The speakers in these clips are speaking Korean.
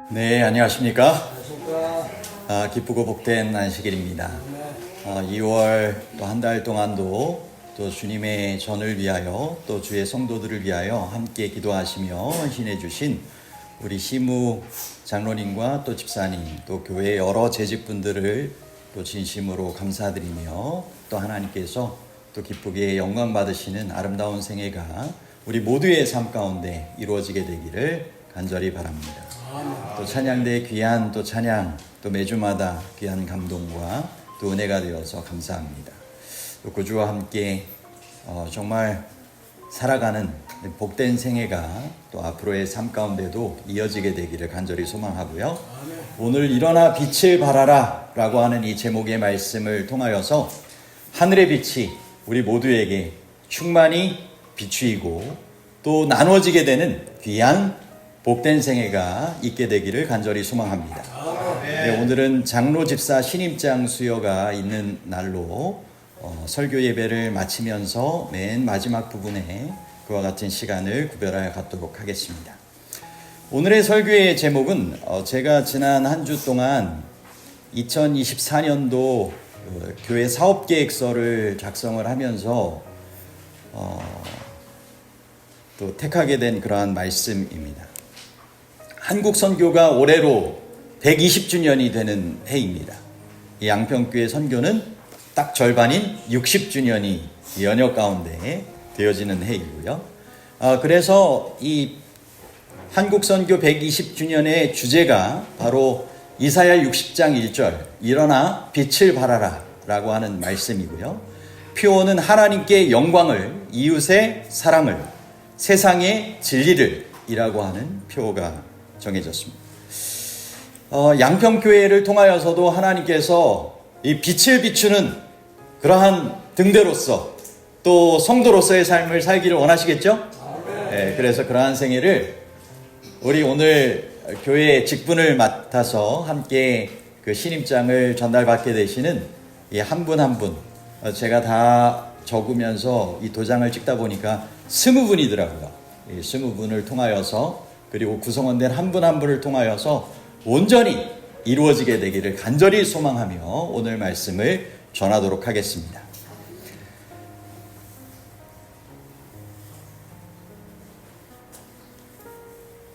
네, 안녕하십니까? 기쁘고 복된 안식일입니다. 2월 또 한 달 동안도 또 주님의 전을 위하여 또 주의 성도들을 위하여 함께 기도하시며 헌신해 주신 우리 시무 장로님과 또 집사님 또 교회 여러 재직분들을 또 진심으로 감사드리며 또 하나님께서 또 기쁘게 영광 받으시는 아름다운 생애가 우리 모두의 삶 가운데 이루어지게 되기를 간절히 바랍니다. 또 찬양대의 귀한 또 찬양 또 매주마다 귀한 감동과 또 은혜가 되어서 감사합니다. 또 구주와 함께 정말 살아가는 복된 생애가 또 앞으로의 삶 가운데도 이어지게 되기를 간절히 소망하고요. 오늘 일어나 빛을 발하라 라고 하는 이 제목의 말씀을 통하여서 하늘의 빛이 우리 모두에게 충만히 비추이고 또 나눠지게 되는 귀한 복된 생애가 있게 되기를 간절히 소망합니다. 네, 오늘은 장로 집사 신임장 수여가 있는 날로 설교 예배를 마치면서 맨 마지막 부분에 그와 같은 시간을 구별하여 갖도록 하겠습니다. 오늘의 설교의 제목은 제가 지난 한 주 동안 2024년도 교회 사업계획서를 작성을 하면서 또 택하게 된 그러한 말씀입니다. 한국 선교가 올해로 120주년이 되는 해입니다. 이 양평교회 선교는 딱 절반인 60주년이 연휴 가운데 되어지는 해이고요. 그래서 이 한국 선교 120주년의 주제가 바로 이사야 60장 1절 일어나 빛을 발하라 라고 하는 말씀이고요. 표어는 하나님께 영광을, 이웃의 사랑을, 세상의 진리를 이라고 하는 표어가 정해졌습니다. 양평교회를 통하여서도 하나님께서 이 빛을 비추는 그러한 등대로서 또 성도로서의 삶을 살기를 원하시겠죠? 네, 그래서 그러한 생애를 우리 오늘 교회 직분을 맡아서 함께 그 신임장을 전달받게 되시는 이 한 분 한 분, 제가 다 적으면서 이 도장을 찍다 보니까 20분이더라고요. 이 20분을 통하여서 그리고 구성원된 한 분 한 분을 통하여서 온전히 이루어지게 되기를 간절히 소망하며 오늘 말씀을 전하도록 하겠습니다.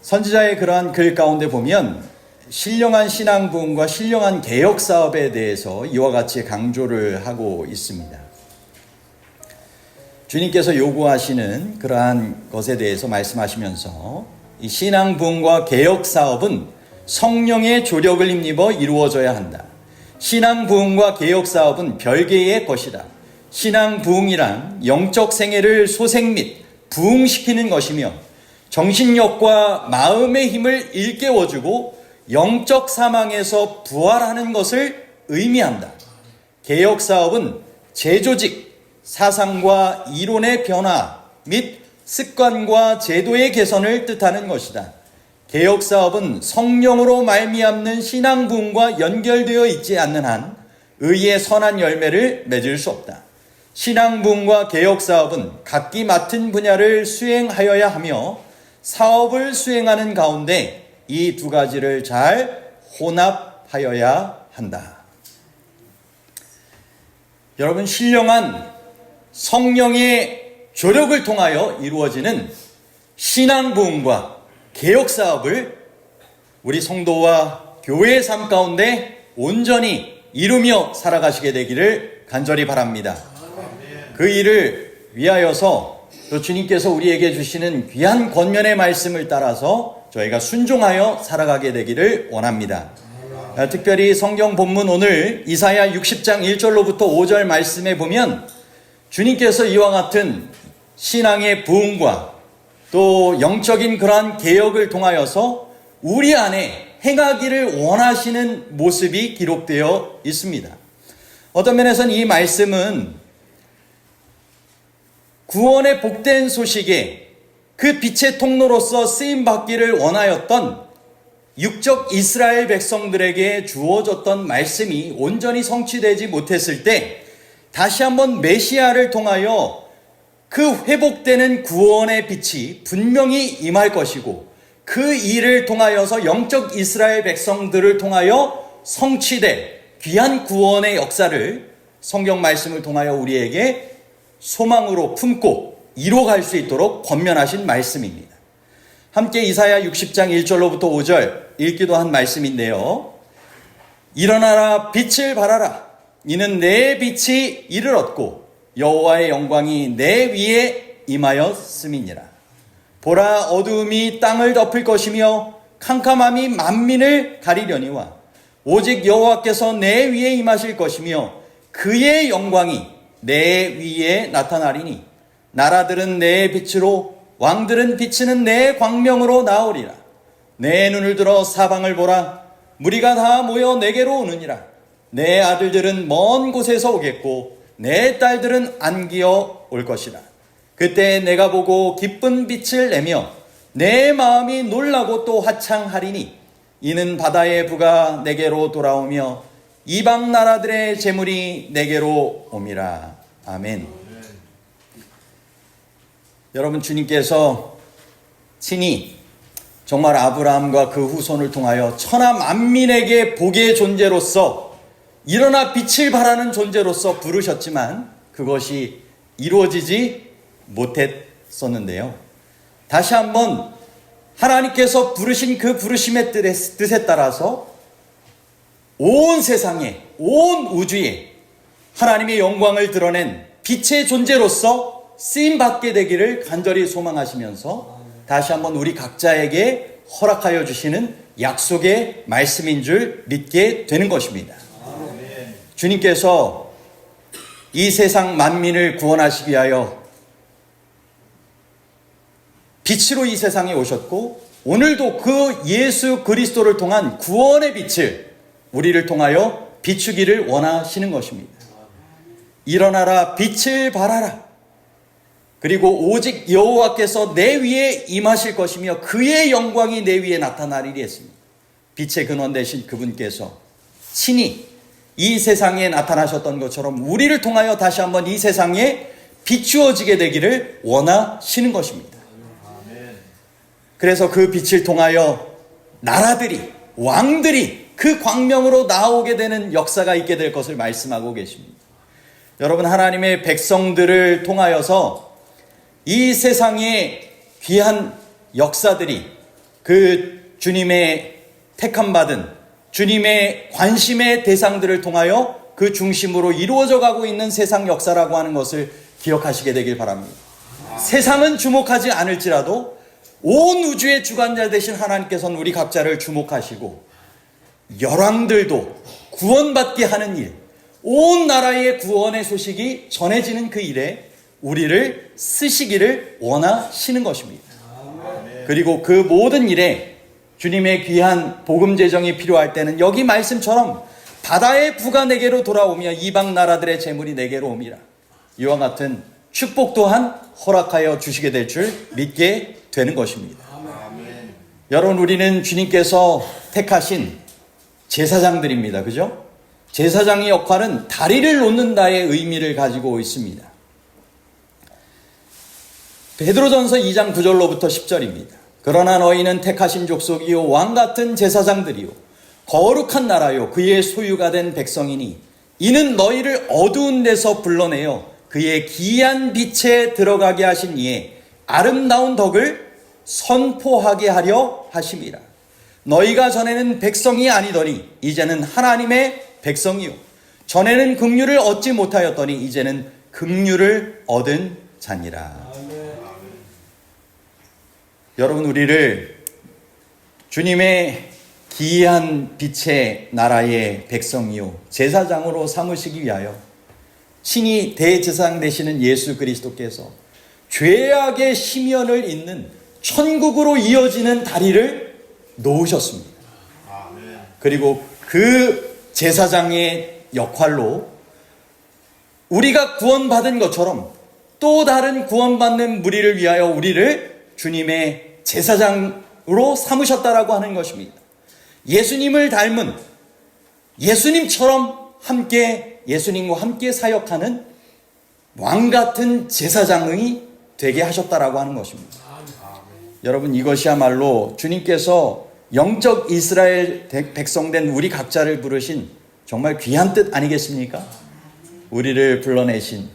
선지자의 그러한 글 가운데 보면 신령한 신앙 부흥과 신령한 개혁 사업에 대해서 이와 같이 강조를 하고 있습니다. 주님께서 요구하시는 그러한 것에 대해서 말씀하시면서 이 신앙 부흥과 개혁 사업은 성령의 조력을 힘입어 이루어져야 한다. 신앙 부흥과 개혁 사업은 별개의 것이다. 신앙 부흥이란 영적 생애를 소생 및 부흥시키는 것이며 정신력과 마음의 힘을 일깨워주고 영적 사망에서 부활하는 것을 의미한다. 개혁 사업은 재조직, 사상과 이론의 변화 및 습관과 제도의 개선을 뜻하는 것이다. 개혁 사업은 성령으로 말미암는 신앙 부흥과 연결되어 있지 않는 한 의의 선한 열매를 맺을 수 없다. 신앙 부흥과 개혁 사업은 각기 맡은 분야를 수행하여야 하며 사업을 수행하는 가운데 이 두 가지를 잘 혼합하여야 한다. 여러분, 신령한 성령의 조력을 통하여 이루어지는 신앙 부흥과 개혁 사업을 우리 성도와 교회의 삶 가운데 온전히 이루며 살아가시게 되기를 간절히 바랍니다. 그 일을 위하여서 또 주님께서 우리에게 주시는 귀한 권면의 말씀을 따라서 저희가 순종하여 살아가게 되기를 원합니다. 특별히 성경 본문 오늘 이사야 60장 1절로부터 5절 말씀에 보면 주님께서 이와 같은 신앙의 부흥과 또 영적인 그러한 개혁을 통하여서 우리 안에 행하기를 원하시는 모습이 기록되어 있습니다. 어떤 면에서는 이 말씀은 구원의 복된 소식에 그 빛의 통로로서 쓰임받기를 원하였던 육적 이스라엘 백성들에게 주어졌던 말씀이 온전히 성취되지 못했을 때 다시 한번 메시아를 통하여 그 회복되는 구원의 빛이 분명히 임할 것이고 그 일을 통하여서 영적 이스라엘 백성들을 통하여 성취될 귀한 구원의 역사를 성경 말씀을 통하여 우리에게 소망으로 품고 이뤄갈 수 있도록 권면하신 말씀입니다. 함께 이사야 60장 1절로부터 5절 읽기도 한 말씀인데요. 일어나라, 빛을 발하라. 이는 내 빛이 이를 얻고 여호와의 영광이 내 위에 임하였음이니라. 보라, 어두움이 땅을 덮을 것이며 캄캄함이 만민을 가리려니와 오직 여호와께서 내 위에 임하실 것이며 그의 영광이 내 위에 나타나리니 나라들은 내 빛으로 왕들은 비치는 내 광명으로 나오리라. 내 눈을 들어 사방을 보라. 무리가 다 모여 내게로 오느니라. 내 아들들은 먼 곳에서 오겠고 내 딸들은 안기어 올 것이라. 그때 내가 보고 기쁜 빛을 내며 내 마음이 놀라고 또 화창하리니 이는 바다의 부가 내게로 돌아오며 이방 나라들의 재물이 내게로 옴이라. 아멘. 여러분, 주님께서 친히 정말 아브라함과 그 후손을 통하여 천하 만민에게 복의 존재로서 일어나 빛을 발하는 존재로서 부르셨지만 그것이 이루어지지 못했었는데요. 다시 한번 하나님께서 부르신 그 부르심의 뜻에 따라서 온 세상에, 온 우주에 하나님의 영광을 드러낸 빛의 존재로서 쓰임받게 되기를 간절히 소망하시면서 다시 한번 우리 각자에게 허락하여 주시는 약속의 말씀인 줄 믿게 되는 것입니다. 주님께서 이 세상 만민을 구원하시기 위하여 빛으로 이 세상에 오셨고 오늘도 그 예수 그리스도를 통한 구원의 빛을 우리를 통하여 비추기를 원하시는 것입니다. 일어나라, 빛을 발하라. 그리고 오직 여호와께서 내 위에 임하실 것이며 그의 영광이 내 위에 나타나리리 했습니다. 빛의 근원 되신 그분께서 친히 이 세상에 나타나셨던 것처럼 우리를 통하여 다시 한번 이 세상에 비추어지게 되기를 원하시는 것입니다. 그래서 그 빛을 통하여 나라들이, 왕들이 그 광명으로 나오게 되는 역사가 있게 될 것을 말씀하고 계십니다. 여러분, 하나님의 백성들을 통하여서 이 세상의 귀한 역사들이 그 주님의 택함받은 주님의 관심의 대상들을 통하여 그 중심으로 이루어져 가고 있는 세상 역사라고 하는 것을 기억하시게 되길 바랍니다. 세상은 주목하지 않을지라도 온 우주의 주관자 되신 하나님께서는 우리 각자를 주목하시고 열왕들도 구원받게 하는 일, 온 나라의 구원의 소식이 전해지는 그 일에 우리를 쓰시기를 원하시는 것입니다. 그리고 그 모든 일에 주님의 귀한 복음 제정이 필요할 때는 여기 말씀처럼 바다의 부가 내게로 돌아오며 이방 나라들의 재물이 내게로 옵니다. 이와 같은 축복 또한 허락하여 주시게 될 줄 믿게 되는 것입니다. 여러분, 우리는 주님께서 택하신 제사장들입니다. 그죠? 제사장의 역할은 다리를 놓는다의 의미를 가지고 있습니다. 베드로전서 2장 9절로부터 10절입니다. 그러나 너희는 택하신 족속이요 왕같은 제사장들이요 거룩한 나라요 그의 소유가 된 백성이니 이는 너희를 어두운 데서 불러내어 그의 기이한 빛에 들어가게 하신 이의 아름다운 덕을 선포하게 하려 하심이라. 너희가 전에는 백성이 아니더니 이제는 하나님의 백성이요 전에는 긍휼을 얻지 못하였더니 이제는 긍휼을 얻은 자니라. 여러분, 우리를 주님의 기이한 빛의 나라의 백성이요 제사장으로 삼으시기 위하여 친히 대제사장 되시는 예수 그리스도께서 죄악의 심연을 잇는 천국으로 이어지는 다리를 놓으셨습니다. 그리고 그 제사장의 역할로 우리가 구원받은 것처럼 또 다른 구원받는 무리를 위하여 우리를 주님의 제사장으로 삼으셨다라고 하는 것입니다. 예수님을 닮은 예수님처럼 예수님과 함께 사역하는 왕같은 제사장이 되게 하셨다라고 하는 것입니다. 여러분, 이것이야말로 주님께서 영적 이스라엘 백성된 우리 각자를 부르신 정말 귀한 뜻 아니겠습니까? 우리를 불러내신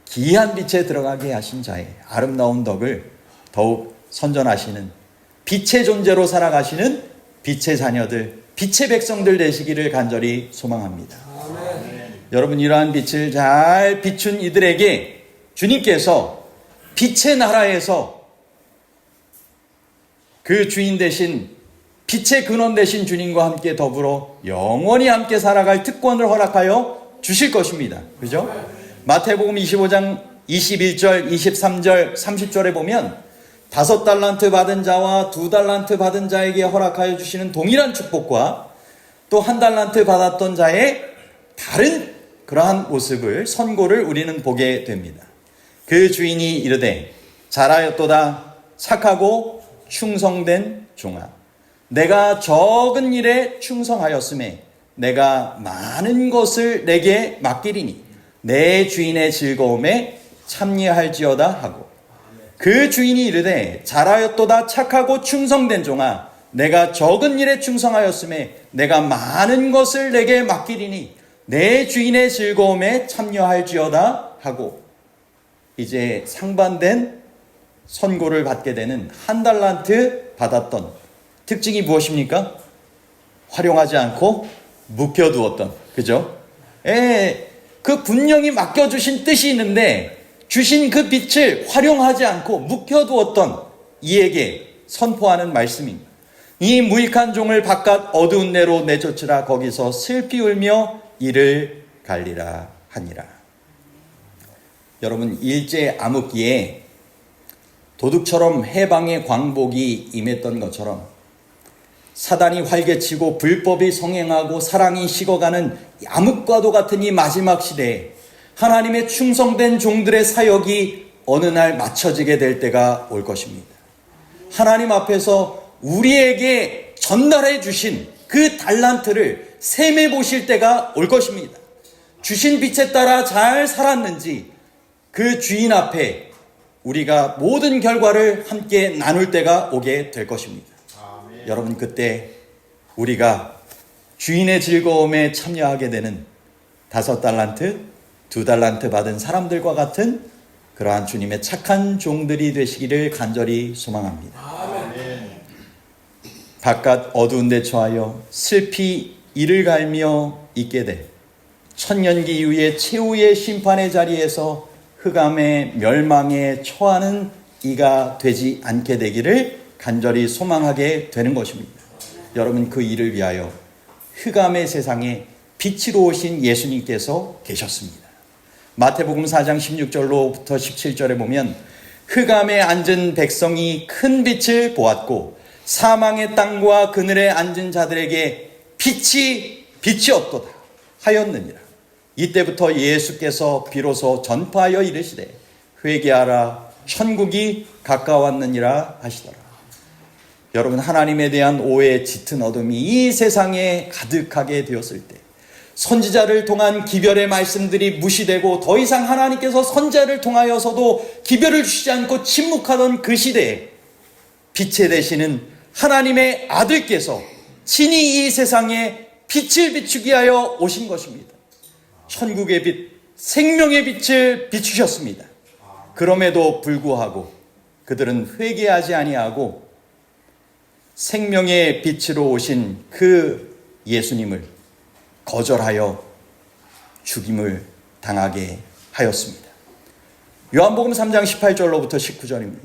귀한 빛에 들어가게 하신 자의 아름다운 덕을 더욱 선전하시는 빛의 존재로 살아가시는 빛의 자녀들, 빛의 백성들 되시기를 간절히 소망합니다. 아멘. 여러분, 이러한 빛을 잘 비춘 이들에게 주님께서 빛의 나라에서 그 주인 되신 빛의 근원 되신 주님과 함께 더불어 영원히 함께 살아갈 특권을 허락하여 주실 것입니다. 그죠? 마태복음 25장 21절, 23절, 30절에 보면 5달란트 받은 자와 2달란트 받은 자에게 허락하여 주시는 동일한 축복과 또 1달란트 받았던 자의 다른 그러한 모습을, 선고를 우리는 보게 됩니다. 그 주인이 이르되 잘하였도다 착하고 충성된 종아, 내가 적은 일에 충성하였음에 내가 많은 것을 내게 맡기리니 내 주인의 즐거움에 참여할지어다 하고, 그 주인이 이르되 잘하였도다 착하고 충성된 종아, 내가 적은 일에 충성하였음에 내가 많은 것을 내게 맡기리니 내 주인의 즐거움에 참여할지어다 하고, 이제 상반된 선고를 받게 되는 1달란트 받았던 특징이 무엇입니까? 활용하지 않고 묵혀두었던, 그죠? 그 분명히 맡겨주신 뜻이 있는데 주신 그 빛을 활용하지 않고 묵혀두었던 이에게 선포하는 말씀입니다. 이 무익한 종을 바깥 어두운 데로 내쫓으라. 거기서 슬피 울며 이를 갈리라 하니라. 여러분, 일제 암흑기에 도둑처럼 해방의 광복이 임했던 것처럼 사단이 활개치고 불법이 성행하고 사랑이 식어가는 암흑과도 같은 이 마지막 시대에 하나님의 충성된 종들의 사역이 어느 날 맞춰지게 될 때가 올 것입니다. 하나님 앞에서 우리에게 전달해 주신 그 달란트를 셈해 보실 때가 올 것입니다. 주신 빛에 따라 잘 살았는지 그 주인 앞에 우리가 모든 결과를 함께 나눌 때가 오게 될 것입니다. 아멘. 여러분, 그때 우리가 주인의 즐거움에 참여하게 되는 5달란트, 2달란트 받은 사람들과 같은 그러한 주님의 착한 종들이 되시기를 간절히 소망합니다. 아멘. 바깥 어두운 데 처하여 슬피 이를 갈며 있게 될 천년기 이후의 최후의 심판의 자리에서 흑암의 멸망에 처하는 이가 되지 않게 되기를 간절히 소망하게 되는 것입니다. 여러분, 그 일을 위하여 흑암의 세상에 빛으로 오신 예수님께서 계셨습니다. 마태복음 4장 16절로부터 17절에 보면 흑암에 앉은 백성이 큰 빛을 보았고 사망의 땅과 그늘에 앉은 자들에게 빛이 없도다 하였느니라. 이때부터 예수께서 비로소 전파하여 이르시되 회개하라 천국이 가까웠느니라 하시더라. 여러분, 하나님에 대한 오해, 짙은 어둠이 이 세상에 가득하게 되었을 때, 선지자를 통한 기별의 말씀들이 무시되고 더 이상 하나님께서 선지자를 통하여서도 기별을 주시지 않고 침묵하던 그 시대에 빛에 되시는 하나님의 아들께서 친히 이 세상에 빛을 비추게 하여 오신 것입니다. 천국의 빛, 생명의 빛을 비추셨습니다. 그럼에도 불구하고 그들은 회개하지 아니하고 생명의 빛으로 오신 그 예수님을 거절하여 죽임을 당하게 하였습니다. 요한복음 3장 18절로부터 19절입니다.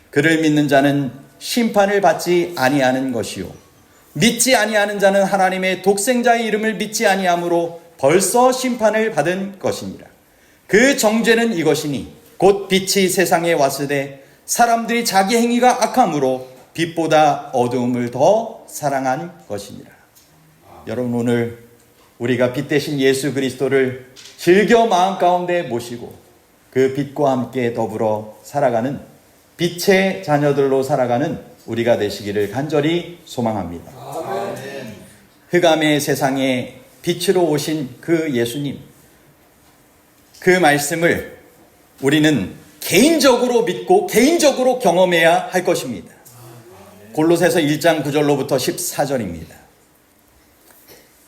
그를 믿는 자는 심판을 받지 아니하는 것이요 믿지 아니하는 자는 하나님의 독생자의 이름을 믿지 아니하므로 벌써 심판을 받은 것이니라. 그 정죄는 이것이니 곧 빛이 세상에 왔으되 사람들이 자기 행위가 악함으로 빛보다 어두움을 더 사랑한 것이니라. 여러분, 오늘 우리가 빛 대신 예수 그리스도를 즐겨 마음 가운데 모시고 그 빛과 함께 더불어 살아가는 빛의 자녀들로 살아가는 우리가 되시기를 간절히 소망합니다. 아멘. 흑암의 세상에 빛으로 오신 그 예수님, 그 말씀을 우리는 개인적으로 믿고 개인적으로 경험해야 할 것입니다. 골로새서 1장 9절로부터 14절입니다.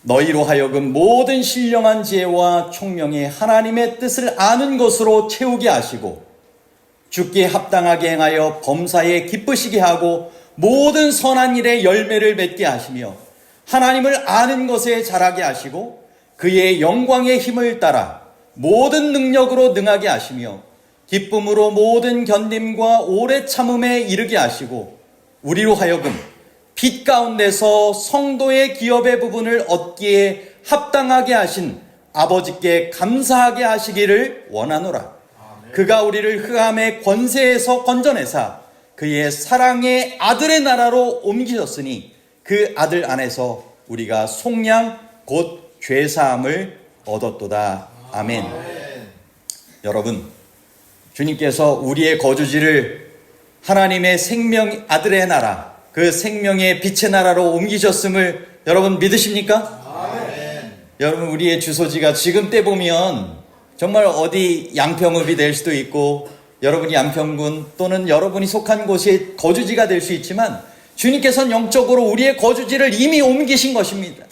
너희로 하여금 모든 신령한 지혜와 총명에 하나님의 뜻을 아는 것으로 채우게 하시고 주께 합당하게 행하여 범사에 기쁘시게 하고 모든 선한 일에 열매를 맺게 하시며 하나님을 아는 것에 자라게 하시고 그의 영광의 힘을 따라 모든 능력으로 능하게 하시며 기쁨으로 모든 견딤과 오래 참음에 이르게 하시고 우리로 하여금 빛 가운데서 성도의 기업의 부분을 얻기에 합당하게 하신 아버지께 감사하게 하시기를 원하노라. 그가 우리를 흑암의 권세에서 건져내사 그의 사랑의 아들의 나라로 옮기셨으니 그 아들 안에서 우리가 속량 곧 죄사함을 얻었도다. 아멘. 여러분, 주님께서 우리의 거주지를 하나님의 생명 아들의 나라, 그 생명의 빛의 나라로 옮기셨음을 여러분 믿으십니까? 아멘. 여러분, 우리의 주소지가 지금 때 보면 정말 어디 양평읍이 될 수도 있고 여러분이 양평군 또는 여러분이 속한 곳이 거주지가 될 수 있지만 주님께서는 영적으로 우리의 거주지를 이미 옮기신 것입니다.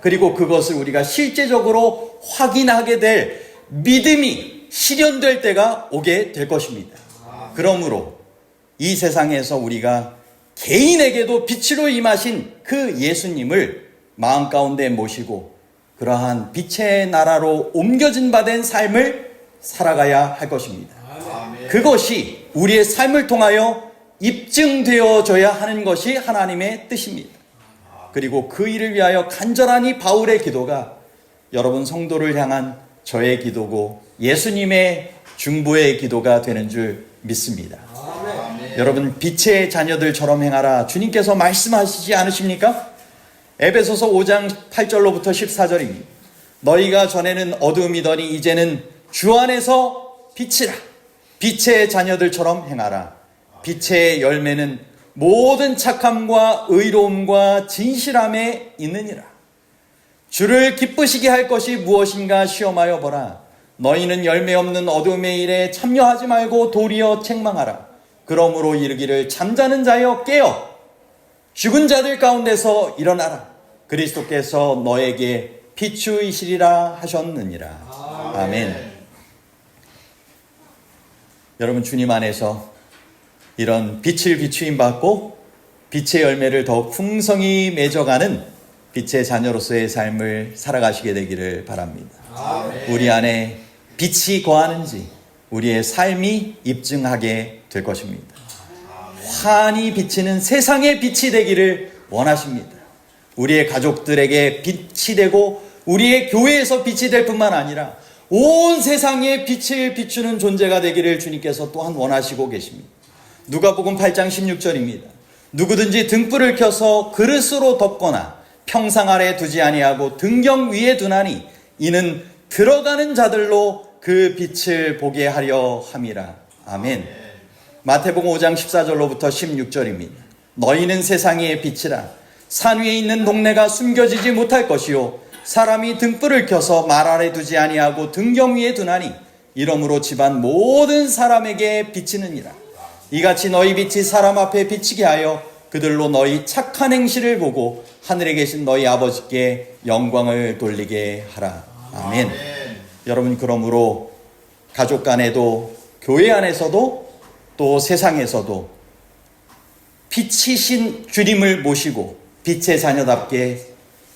그리고 그것을 우리가 실제적으로 확인하게 될 믿음이 실현될 때가 오게 될 것입니다. 그러므로 이 세상에서 우리가 개인에게도 빛으로 임하신 그 예수님을 마음 가운데 모시고 그러한 빛의 나라로 옮겨진 바 된 삶을 살아가야 할 것입니다. 그것이 우리의 삶을 통하여 입증되어져야 하는 것이 하나님의 뜻입니다. 그리고 그 일을 위하여 간절하니 바울의 기도가 여러분 성도를 향한 저의 기도고 예수님의 중보의 기도가 되는 줄 믿습니다. 여러분, 빛의 자녀들처럼 행하라 주님께서 말씀하시지 않으십니까? 에베소서 5장 8절로부터 14절입니다. 너희가 전에는 어두움이더니 이제는 주 안에서 빛이라. 빛의 자녀들처럼 행하라. 빛의 열매는 모든 착함과 의로움과 진실함에 있느니라. 주를 기쁘시게 할 것이 무엇인가 시험하여 보라. 너희는 열매 없는 어둠의 일에 참여하지 말고 도리어 책망하라. 그러므로 이르기를 잠자는 자여 깨어 죽은 자들 가운데서 일어나라. 그리스도께서 너에게 비추이시리라 하셨느니라. 아멘. 여러분, 주님 안에서 이런 빛을 비추임 받고 빛의 열매를 더욱 풍성히 맺어가는 빛의 자녀로서의 삶을 살아가시게 되기를 바랍니다. 아멘. 우리 안에 빛이 거하는지 우리의 삶이 입증하게 될 것입니다. 환히 비치는 세상의 빛이 되기를 원하십니다. 우리의 가족들에게 빛이 되고 우리의 교회에서 빛이 될 뿐만 아니라 온 세상에 빛을 비추는 존재가 되기를 주님께서 또한 원하시고 계십니다. 누가복음 8장 16절입니다. 누구든지 등불을 켜서 그릇으로 덮거나 평상 아래 두지 아니하고 등경 위에 두나니 이는 들어가는 자들로 그 빛을 보게 하려 함이라. 아멘. 마태복음 5장 14절로부터 16절입니다. 너희는 세상의 빛이라. 산 위에 있는 동네가 숨겨지지 못할 것이요 사람이 등불을 켜서 말 아래 두지 아니하고 등경 위에 두나니 이러므로 집안 모든 사람에게 비치느니라. 이같이 너희 빛이 사람 앞에 비치게 하여 그들로 너희 착한 행실을 보고 하늘에 계신 너희 아버지께 영광을 돌리게 하라. 아멘. 여러분, 그러므로 가족 간에도 교회 안에서도 또 세상에서도 빛이신 주님을 모시고 빛의 자녀답게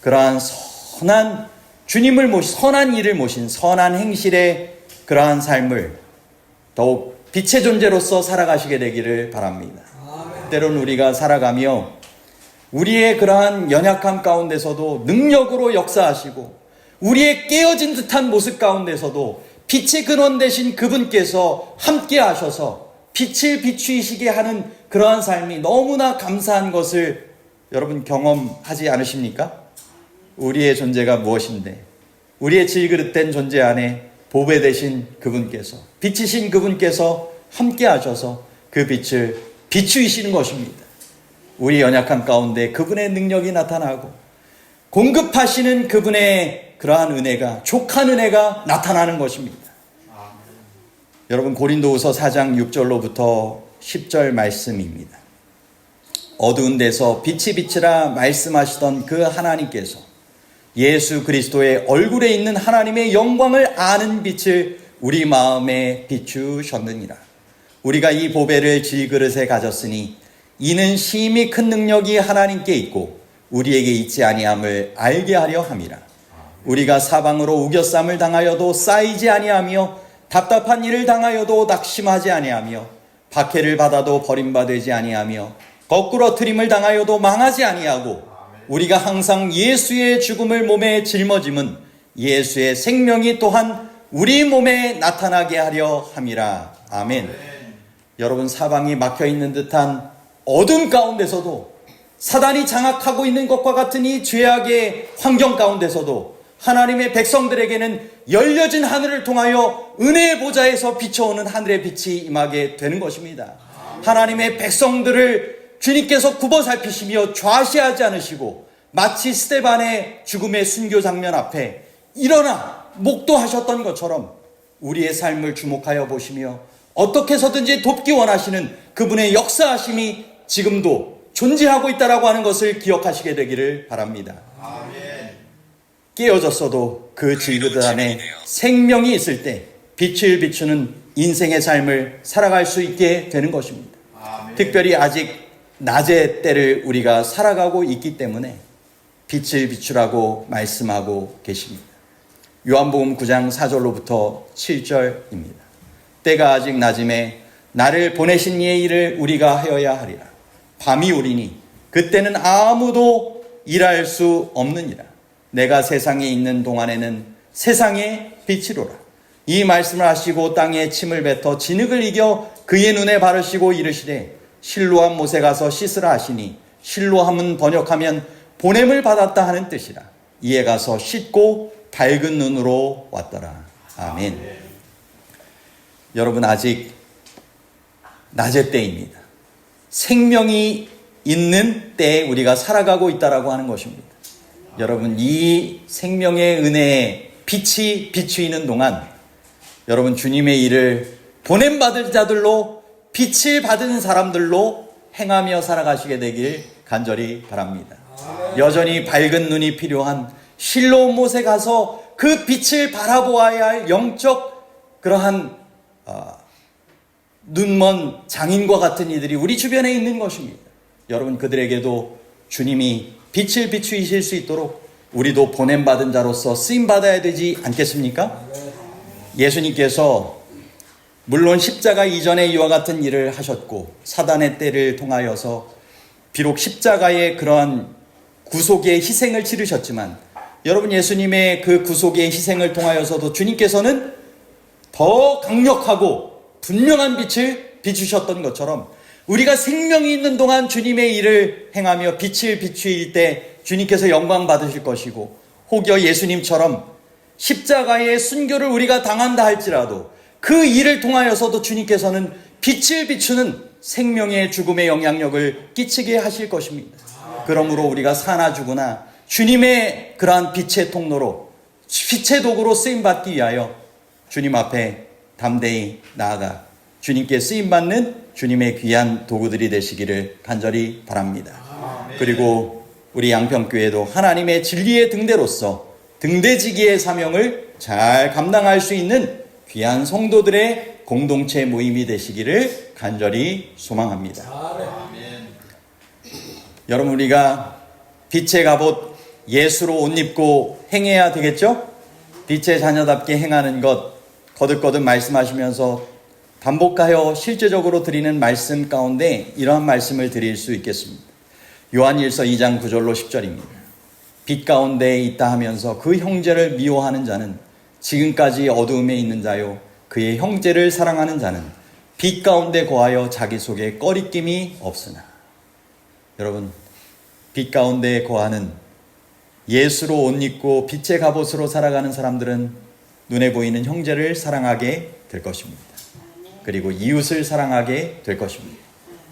그러한 선한 주님을 모신 선한 일을 모신 선한 행실의 그러한 삶을 더욱 빛의 존재로서 살아가시게 되기를 바랍니다. 때로는 우리가 살아가며 우리의 그러한 연약함 가운데서도 능력으로 역사하시고 우리의 깨어진 듯한 모습 가운데서도 빛의 근원 되신 그분께서 함께 하셔서 빛을 비추시게 하는 그러한 삶이 너무나 감사한 것을 여러분 경험하지 않으십니까? 우리의 존재가 무엇인데 우리의 질그릇된 존재 안에 보배 되신 그분께서 빛이신 그분께서 함께 하셔서 그 빛을 비추시는 것입니다. 우리 연약한 가운데 그분의 능력이 나타나고 공급하시는 그분의 그러한 은혜가 족한 은혜가 나타나는 것입니다. 여러분, 고린도후서 4장 6절로부터 10절 말씀입니다. 어두운 데서 빛이 비치라 말씀하시던 그 하나님께서 예수 그리스도의 얼굴에 있는 하나님의 영광을 아는 빛을 우리 마음에 비추셨느니라. 우리가 이 보배를 질그릇에 가졌으니 이는 심히 큰 능력이 하나님께 있고 우리에게 있지 아니함을 알게 하려 함이라. 우리가 사방으로 우겨쌈을 당하여도 쌓이지 아니하며 답답한 일을 당하여도 낙심하지 아니하며 박해를 받아도 버림받지 아니하며 거꾸러뜨림을 당하여도 망하지 아니하고 우리가 항상 예수의 죽음을 몸에 짊어짐은 예수의 생명이 또한 우리 몸에 나타나게 하려 함이라. 아멘. 여러분, 사방이 막혀있는 듯한 어둠 가운데서도, 사단이 장악하고 있는 것과 같은 이 죄악의 환경 가운데서도 하나님의 백성들에게는 열려진 하늘을 통하여 은혜의 보좌에서 비춰오는 하늘의 빛이 임하게 되는 것입니다. 하나님의 백성들을 주님께서 굽어 살피시며 좌시하지 않으시고 마치 스데반의 죽음의 순교 장면 앞에 일어나 목도하셨던 것처럼 우리의 삶을 주목하여 보시며 어떻게 해서든지 돕기 원하시는 그분의 역사하심이 지금도 존재하고 있다라고 하는 것을 기억하시게 되기를 바랍니다. 깨어졌어도 그 질그릇 안에 생명이 있을 때 빛을 비추는 인생의 삶을 살아갈 수 있게 되는 것입니다. 특별히 아직 낮의 때를 우리가 살아가고 있기 때문에 빛을 비추라고 말씀하고 계십니다. 요한복음 9장 4절로부터 7절입니다. 때가 아직 낮음에 나를 보내신 이의 일을 우리가 하여야 하리라. 밤이 오리니 그때는 아무도 일할 수 없느니라. 내가 세상에 있는 동안에는 세상의 빛이로라. 이 말씀을 하시고 땅에 침을 뱉어 진흙을 이겨 그의 눈에 바르시고 이르시되 실로암 못에 가서 씻으라 하시니 실로암은 번역하면 보냄을 받았다 하는 뜻이라. 이에 가서 씻고 밝은 눈으로 왔더라. 아멘. 여러분, 아직 낮의 때입니다. 생명이 있는 때에 우리가 살아가고 있다라고 하는 것입니다. 여러분, 이 생명의 은혜의 빛이 비추이는 동안 여러분, 주님의 일을 보냄받은 자들로, 빛을 받은 사람들로 행하며 살아가시게 되길 간절히 바랍니다. 여전히 밝은 눈이 필요한 실로암 못에 가서 그 빛을 바라보아야 할 영적 그러한 눈먼 장인과 같은 이들이 우리 주변에 있는 것입니다. 여러분, 그들에게도 주님이 빛을 비추이실 수 있도록 우리도 보냄받은 자로서 쓰임받아야 되지 않겠습니까? 예수님께서 물론 십자가 이전에 이와 같은 일을 하셨고 사단의 때를 통하여서 비록 십자가의 그러한 구속의 희생을 치르셨지만 여러분, 예수님의 그 구속의 희생을 통하여서도 주님께서는 더 강력하고 분명한 빛을 비추셨던 것처럼 우리가 생명이 있는 동안 주님의 일을 행하며 빛을 비추일 때 주님께서 영광 받으실 것이고, 혹여 예수님처럼 십자가의 순교를 우리가 당한다 할지라도 그 일을 통하여서도 주님께서는 빛을 비추는 생명의 죽음의 영향력을 끼치게 하실 것입니다. 그러므로 우리가 사나 죽으나 주님의 그러한 빛의 통로로, 빛의 도구로 쓰임받기 위하여 주님 앞에 담대히 나아가 주님께 쓰임받는 주님의 귀한 도구들이 되시기를 간절히 바랍니다. 그리고 우리 양평교회도 하나님의 진리의 등대로서 등대지기의 사명을 잘 감당할 수 있는 귀한 성도들의 공동체 모임이 되시기를 간절히 소망합니다. 여러분, 우리가 빛의 갑옷 예수로 옷 입고 행해야 되겠죠? 빛의 자녀답게 행하는 것 거듭거듭 말씀하시면서 반복하여 실제적으로 드리는 말씀 가운데 이러한 말씀을 드릴 수 있겠습니다. 요한일서 2장 9절로 10절입니다. 빛 가운데 있다 하면서 그 형제를 미워하는 자는 지금까지 어두움에 있는 자요, 그의 형제를 사랑하는 자는 빛 가운데 거하여 자기 속에 꺼리낌이 없으나. 여러분, 빛 가운데 거하는 예수로 옷 입고 빛의 갑옷으로 살아가는 사람들은 눈에 보이는 형제를 사랑하게 될 것입니다. 그리고 이웃을 사랑하게 될 것입니다.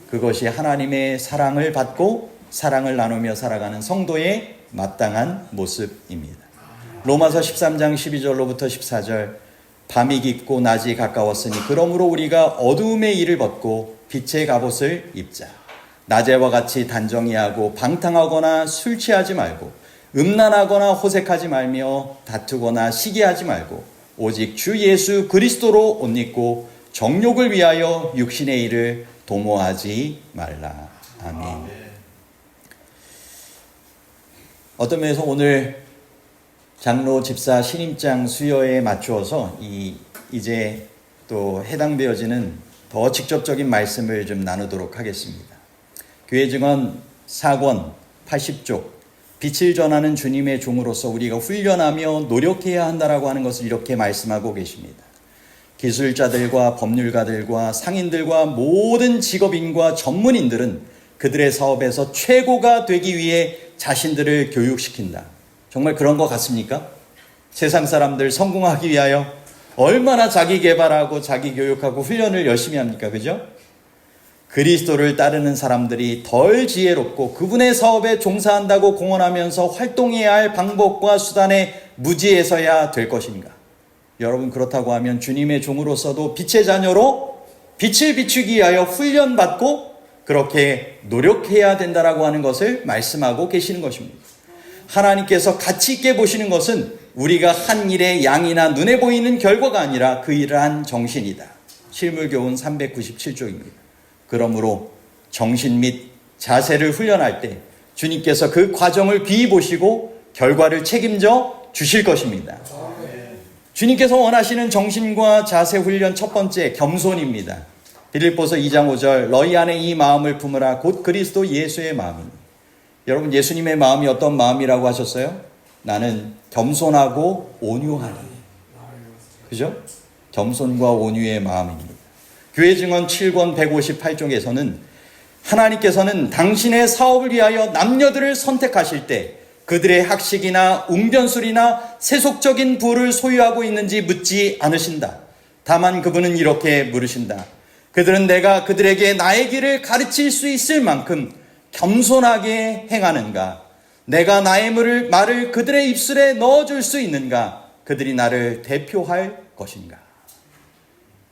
그것이 하나님의 사랑을 받고 사랑을 나누며 살아가는 성도의 마땅한 모습입니다. 로마서 13장 12절로부터 14절, 밤이 깊고 낮이 가까웠으니 그러므로 우리가 어두움의 일을 벗고 빛의 갑옷을 입자. 낮에와 같이 단정히 하고 방탕하거나 술 취하지 말고 음란하거나 호색하지 말며 다투거나 시기하지 말고 오직 주 예수 그리스도로 옷 입고 정욕을 위하여 육신의 일을 도모하지 말라. 아멘. 어떤 면에서 오늘 장로 집사 신임장 수여에 맞추어서 이제 또 해당되어지는 더 직접적인 말씀을 좀 나누도록 하겠습니다. 교회 증언 4권 80쪽 빛을 전하는 주님의 종으로서 우리가 훈련하며 노력해야 한다라고 하는 것을 이렇게 말씀하고 계십니다. 기술자들과 법률가들과 상인들과 모든 직업인과 전문인들은 그들의 사업에서 최고가 되기 위해 자신들을 교육시킨다. 정말 그런 것 같습니까? 세상 사람들 성공하기 위하여 얼마나 자기 개발하고 자기 교육하고 훈련을 열심히 합니까? 그죠? 그리스도를 따르는 사람들이 덜 지혜롭고 그분의 사업에 종사한다고 공언하면서 활동해야 할 방법과 수단에 무지해서야 될 것인가? 여러분, 그렇다고 하면 주님의 종으로서도 빛의 자녀로 빛을 비추기 위하여 훈련받고 그렇게 노력해야 된다라고 하는 것을 말씀하고 계시는 것입니다. 하나님께서 가치 있게 보시는 것은 우리가 한 일의 양이나 눈에 보이는 결과가 아니라 그 일을 한 정신이다. 실물교훈 397쪽입니다. 그러므로 정신 및 자세를 훈련할 때 주님께서 그 과정을 귀히 보시고 결과를 책임져 주실 것입니다. 주님께서 원하시는 정신과 자세 훈련 첫 번째, 겸손입니다. 빌립보서 2장 5절 너희 안에 이 마음을 품으라 곧 그리스도 예수의 마음이니. 여러분, 예수님의 마음이 어떤 마음이라고 하셨어요? 나는 겸손하고 온유하니. 그죠? 겸손과 온유의 마음입니다. 교회 증언 7권 158쪽에서는 하나님께서는 당신의 사업을 위하여 남녀들을 선택하실 때 그들의 학식이나 웅변술이나 세속적인 부를 소유하고 있는지 묻지 않으신다. 다만 그분은 이렇게 물으신다. 그들은 내가 그들에게 나의 길을 가르칠 수 있을 만큼 겸손하게 행하는가? 내가 나의 말을 그들의 입술에 넣어줄 수 있는가? 그들이 나를 대표할 것인가?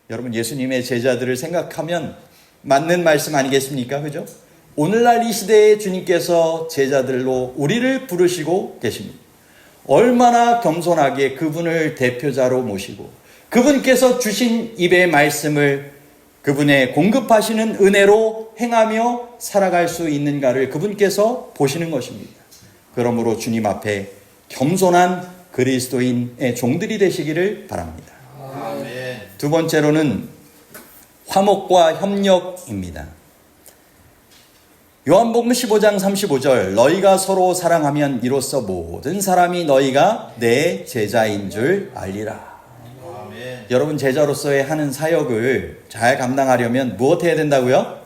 여러분, 예수님의 제자들을 생각하면 맞는 말씀 아니겠습니까? 그죠? 오늘날 이 시대에 주님께서 제자들로 우리를 부르시고 계십니다. 얼마나 겸손하게 그분을 대표자로 모시고 그분께서 주신 입의 말씀을 그분의 공급하시는 은혜로 행하며 살아갈 수 있는가를 그분께서 보시는 것입니다. 그러므로 주님 앞에 겸손한 그리스도인의 종들이 되시기를 바랍니다. 아멘. 두 번째로는 화목과 협력입니다. 요한복음 15장 35절 너희가 서로 사랑하면 이로써 모든 사람이 너희가 내 제자인 줄 알리라. 아멘. 여러분, 제자로서의 하는 사역을 잘 감당하려면 무엇 해야 된다고요?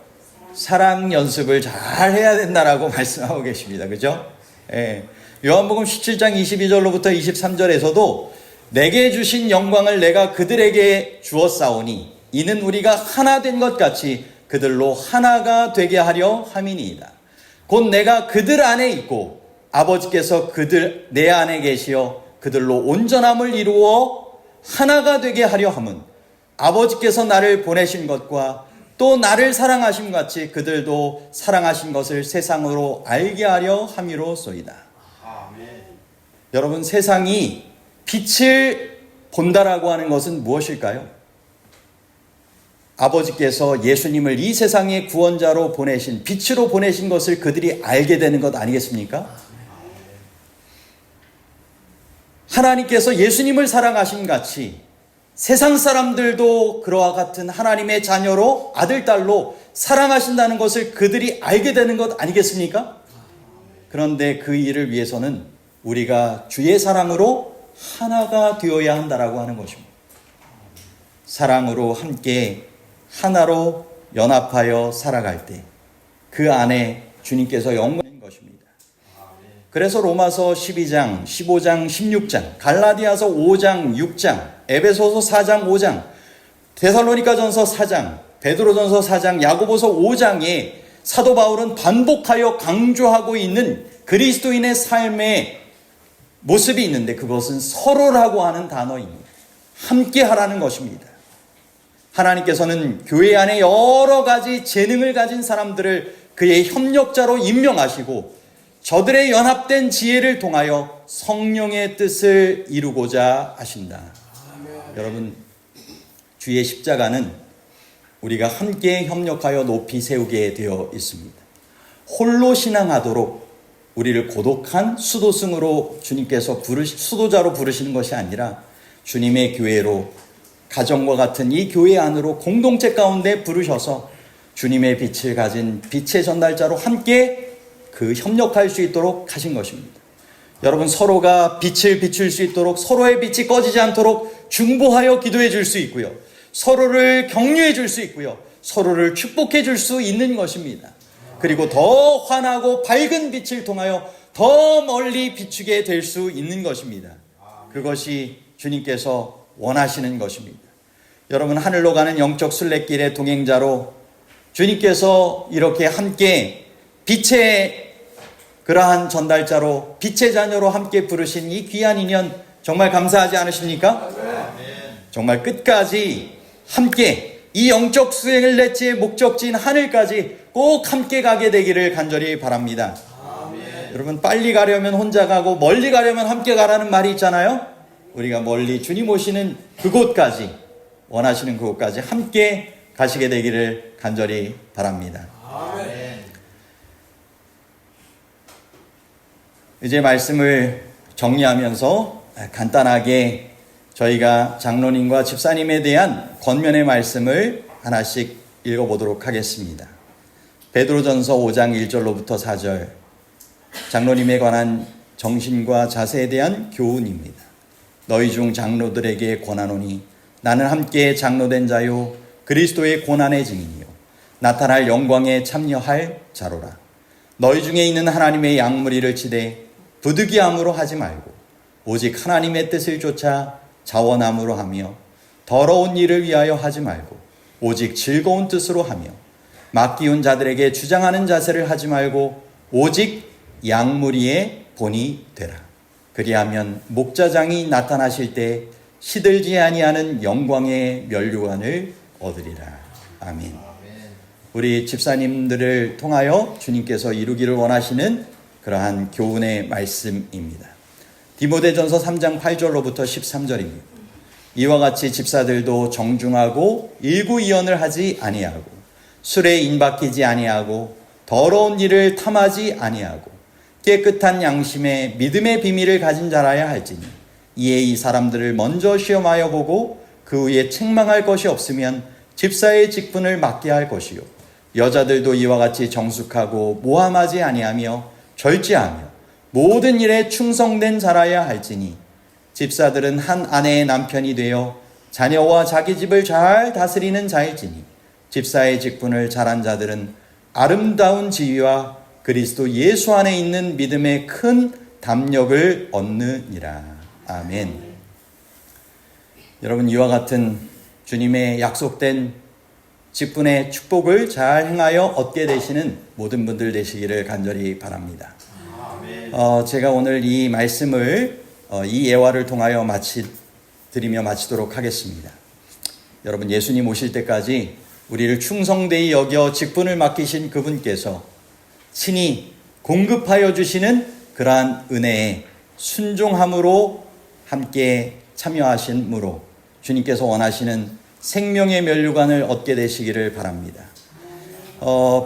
사랑 연습을 잘 해야 된다라고 말씀하고 계십니다. 그죠? 예. 요한복음 17장 22절로부터 23절에서도 내게 주신 영광을 내가 그들에게 주었사오니 이는 우리가 하나 된 것 같이 그들로 하나가 되게 하려 함이니이다. 곧 내가 그들 안에 있고 아버지께서 그들 내 안에 계시어 그들로 온전함을 이루어 하나가 되게 하려 함은 아버지께서 나를 보내신 것과 또 나를 사랑하신 같이 그들도 사랑하신 것을 세상으로 알게 하려 함이로소이다. 아멘. 여러분, 세상이 빛을 본다라고 하는 것은 무엇일까요? 아버지께서 예수님을 이 세상의 구원자로 보내신, 빛으로 보내신 것을 그들이 알게 되는 것 아니겠습니까? 하나님께서 예수님을 사랑하신 같이 세상 사람들도 그와 같은 하나님의 자녀로 아들, 딸로 사랑하신다는 것을 그들이 알게 되는 것 아니겠습니까? 그런데 그 일을 위해서는 우리가 주의 사랑으로 하나가 되어야 한다라고 하는 것입니다. 사랑으로 함께 하나로 연합하여 살아갈 때 그 안에 주님께서 영광인 것입니다. 그래서 로마서 12장, 15장, 16장, 갈라디아서 5장, 6장, 에베소서 4장, 5장, 데살로니가전서 4장, 베드로전서 4장, 야고보서 5장에 사도 바울은 반복하여 강조하고 있는 그리스도인의 삶의 모습이 있는데 그것은 서로라고 하는 단어입니다. 함께 하라는 것입니다. 하나님께서는 교회 안에 여러 가지 재능을 가진 사람들을 그의 협력자로 임명하시고 저들의 연합된 지혜를 통하여 성령의 뜻을 이루고자 하신다. 여러분, 주의 십자가는 우리가 함께 협력하여 높이 세우게 되어 있습니다. 홀로 신앙하도록 우리를 고독한 수도승으로 주님께서 수도자로 부르시는 것이 아니라 주님의 교회로, 가정과 같은 이 교회 안으로 공동체 가운데 부르셔서 주님의 빛을 가진 빛의 전달자로 함께 협력할 수 있도록 하신 것입니다. 여러분, 서로가 빛을 비출 수 있도록, 서로의 빛이 꺼지지 않도록 중보하여 기도해 줄 수 있고요, 서로를 격려해 줄 수 있고요, 서로를 축복해 줄 수 있는 것입니다. 그리고 더 환하고 밝은 빛을 통하여 더 멀리 비추게 될 수 있는 것입니다. 그것이 주님께서 원하시는 것입니다. 여러분, 하늘로 가는 영적 순례길의 동행자로 주님께서 이렇게 함께 빛의 그러한 전달자로, 빛의 자녀로 함께 부르신 이 귀한 인연, 정말 감사하지 않으십니까? 정말 끝까지 함께 이 영적 순례지의 목적지인 하늘까지 꼭 함께 가게 되기를 간절히 바랍니다. 여러분, 빨리 가려면 혼자 가고 멀리 가려면 함께 가라는 말이 있잖아요. 우리가 멀리 주님 오시는 그곳까지, 원하시는 그곳까지 함께 가시게 되기를 간절히 바랍니다. 이제 말씀을 정리하면서 간단하게 저희가 장로님과 집사님에 대한 권면의 말씀을 하나씩 읽어보도록 하겠습니다. 베드로전서 5장 1절로부터 4절, 장로님에 관한 정신과 자세에 대한 교훈입니다. 너희 중 장로들에게 권하노니 나는 함께 장로된 자요 그리스도의 고난의 증인이요 나타날 영광에 참여할 자로라. 너희 중에 있는 하나님의 양무리를 치되 부득이함으로 하지 말고 오직 하나님의 뜻을 쫓아 자원함으로 하며 더러운 일을 위하여 하지 말고 오직 즐거운 뜻으로 하며 맡기운 자들에게 주장하는 자세를 하지 말고 오직 양무리의 본이 되라. 그리하면 목자장이 나타나실 때 시들지 아니하는 영광의 면류관을 얻으리라. 아멘. 우리 집사님들을 통하여 주님께서 이루기를 원하시는 그러한 교훈의 말씀입니다. 디모데전서 3장 8절로부터 13절입니다. 이와 같이 집사들도 정중하고 일구이연을 하지 아니하고 술에 인박히지 아니하고 더러운 일을 탐하지 아니하고 깨끗한 양심에 믿음의 비밀을 가진 자라야 할지니 이에 이 사람들을 먼저 시험하여 보고 그 후에 책망할 것이 없으면 집사의 직분을 맡게 할 것이요 여자들도 이와 같이 정숙하고 모함하지 아니하며 절제하며 모든 일에 충성된 자라야 할지니 집사들은 한 아내의 남편이 되어 자녀와 자기 집을 잘 다스리는 자일지니 집사의 직분을 잘한 자들은 아름다운 지위와 그리스도 예수 안에 있는 믿음의 큰 담력을 얻느니라. 아멘. 여러분, 이와 같은 주님의 약속된 직분의 축복을 잘 행하여 얻게 되시는 모든 분들 되시기를 간절히 바랍니다. 제가 오늘 이 말씀을 이 예화를 통하여 드리며 마치도록 하겠습니다. 여러분, 예수님 오실 때까지 우리를 충성되이 여겨 직분을 맡기신 그분께서 친히 공급하여 주시는 그러한 은혜에 순종함으로 함께 참여하심으로 주님께서 원하시는 생명의 면류관을 얻게 되시기를 바랍니다.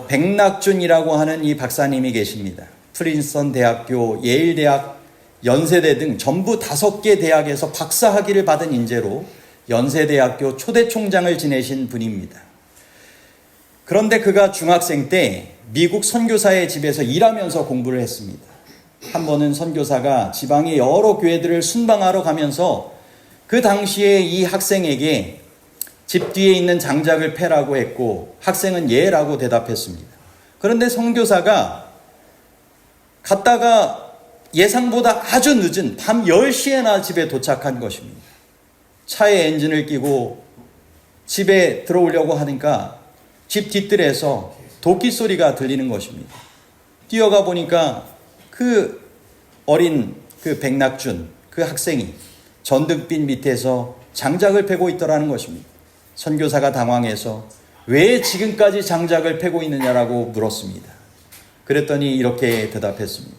백낙준이라고 하는 이 박사님이 계십니다. 프린스턴 대학교, 예일 대학, 연세대 등 전부 5개 대학에서 박사학위를 받은 인재로 연세대학교 초대 총장을 지내신 분입니다. 그런데 그가 중학생 때 미국 선교사의 집에서 일하면서 공부를 했습니다. 한 번은 선교사가 지방의 여러 교회들을 순방하러 가면서 그 당시에 이 학생에게 집 뒤에 있는 장작을 패라고 했고 학생은 예라고 대답했습니다. 그런데 선교사가 갔다가 예상보다 아주 늦은 밤 10시에나 집에 도착한 것입니다. 차에 엔진을 끼고 집에 들어오려고 하니까 집 뒷뜰에서 도끼 소리가 들리는 것입니다. 뛰어가 보니까 그 어린 그 백낙준, 그 학생이 전등빛 밑에서 장작을 패고 있더라는 것입니다. 선교사가 당황해서 왜 지금까지 장작을 패고 있느냐라고 물었습니다. 그랬더니 이렇게 대답했습니다.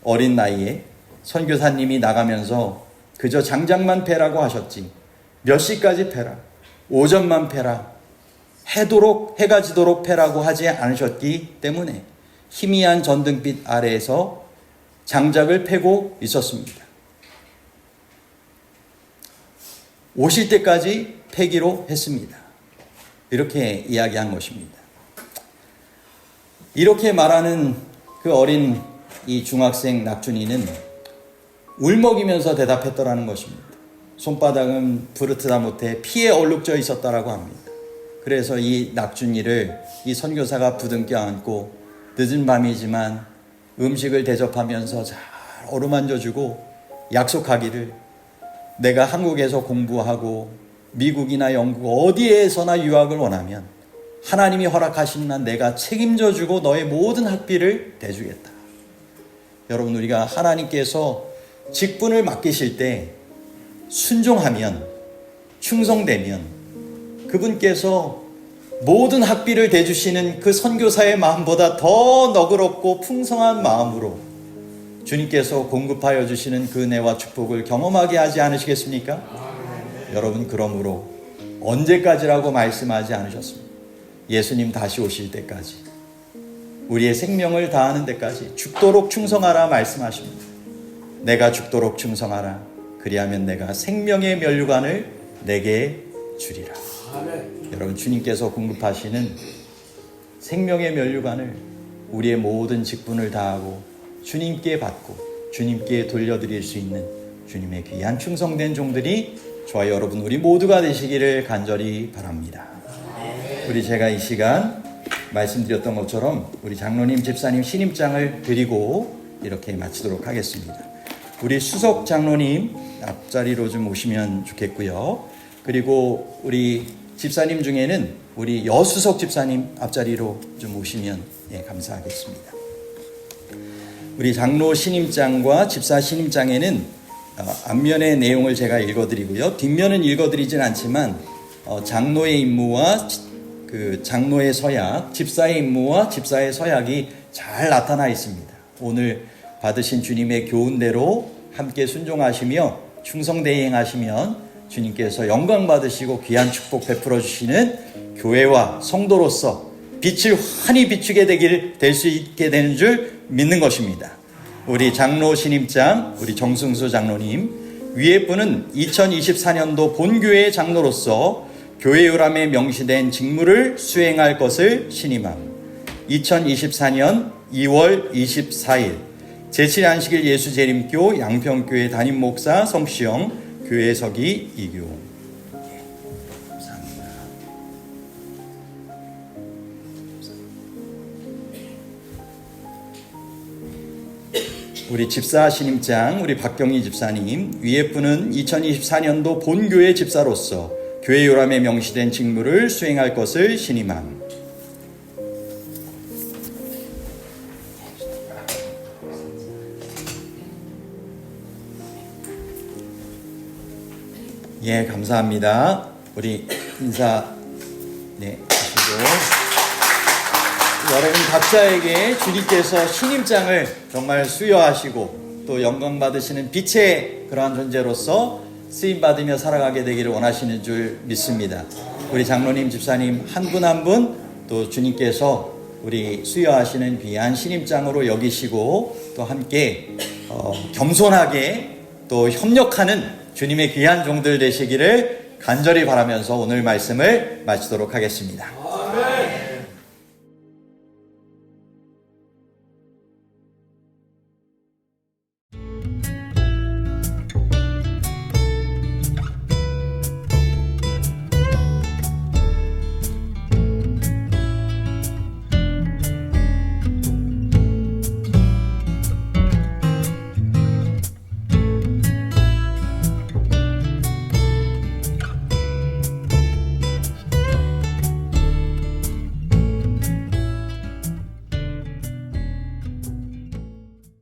어린 나이에 선교사님이 나가면서 그저 장작만 패라고 하셨지 몇 시까지 패라, 오전만 패라, 해가 지도록 패라고 하지 않으셨기 때문에 희미한 전등빛 아래에서 장작을 패고 있었습니다. 오실 때까지 패기로 했습니다. 이렇게 이야기한 것입니다. 이렇게 말하는 그 어린 이 중학생 낙준이는 울먹이면서 대답했더라는 것입니다. 손바닥은 부르트다 못해 피에 얼룩져 있었다라고 합니다. 그래서 이 낙준이를 이 선교사가 부둥켜 안고 늦은 밤이지만 음식을 대접하면서 잘 어루만져주고 약속하기를 내가 한국에서 공부하고 미국이나 영국 어디에서나 유학을 원하면 하나님이 허락하시는 한 내가 책임져주고 너의 모든 학비를 대주겠다. 여러분, 우리가 하나님께서 직분을 맡기실 때 순종하면, 충성되면 그분께서 모든 학비를 대주시는 그 선교사의 마음보다 더 너그럽고 풍성한 마음으로 주님께서 공급하여 주시는 그 은혜와 축복을 경험하게 하지 않으시겠습니까? 여러분, 그러므로 언제까지라고 말씀하지 않으셨습니다. 예수님 다시 오실 때까지, 우리의 생명을 다하는 데까지 죽도록 충성하라 말씀하십니다. 내가 죽도록 충성하라. 그리하면 내가 생명의 면류관을 내게 주리라. 아멘. 여러분, 주님께서 공급하시는 생명의 면류관을 우리의 모든 직분을 다하고 주님께 받고 주님께 돌려드릴 수 있는 주님의 귀한 충성된 종들이 저와 여러분 우리 모두가 되시기를 간절히 바랍니다. 우리 제가 이 시간 말씀드렸던 것처럼 우리 장로님, 집사님 신임장을 드리고 이렇게 마치도록 하겠습니다. 우리 수석 장로님 앞자리로 좀 오시면 좋겠고요. 그리고 우리 집사님 중에는 우리 여수석 집사님 앞자리로 좀 오시면 감사하겠습니다. 우리 장로 신임장과 집사 신임장에는 앞면의 내용을 제가 읽어드리고요. 뒷면은 읽어드리진 않지만 장로의 임무와 그 장로의 서약, 집사의 임무와 집사의 서약이 잘 나타나 있습니다. 오늘 받으신 주님의 교훈대로 함께 순종하시며 충성대행하시면 주님께서 영광 받으시고 귀한 축복 베풀어 주시는 교회와 성도로서 빛을 환히 비추게 될 수 있게 되는 줄 믿는 것입니다. 우리 장로 신임장, 우리 정승수 장로님, 위에 분은 2024년도 본교회 장로로서 교회 요람에 명시된 직무를 수행할 것을 신임함. 2024년 2월 24일 제7안식일 예수재림교 양평교회 담임목사 성시영, 교회 서기 이규. 감사합니다. 우리 집사 신임장, 우리 박경희 집사님, 위에 분은 2024년도 본교회 집사로서 교회 요람에 명시된 직무를 수행할 것을 신임함. 예, 감사합니다. 우리 인사 하시고 여러분 각자에게 주님께서 신임장을 정말 수여하시고 또 영광 받으시는 빛의 그러한 존재로서 쓰임 받으며 살아가게 되기를 원하시는 줄 믿습니다. 우리 장로님, 집사님 한 분 한 분 또 주님께서 우리 수여하시는 귀한 신임장으로 여기시고 또 함께 겸손하게 또 협력하는 주님의 귀한 종들 되시기를 간절히 바라면서 오늘 말씀을 마치도록 하겠습니다.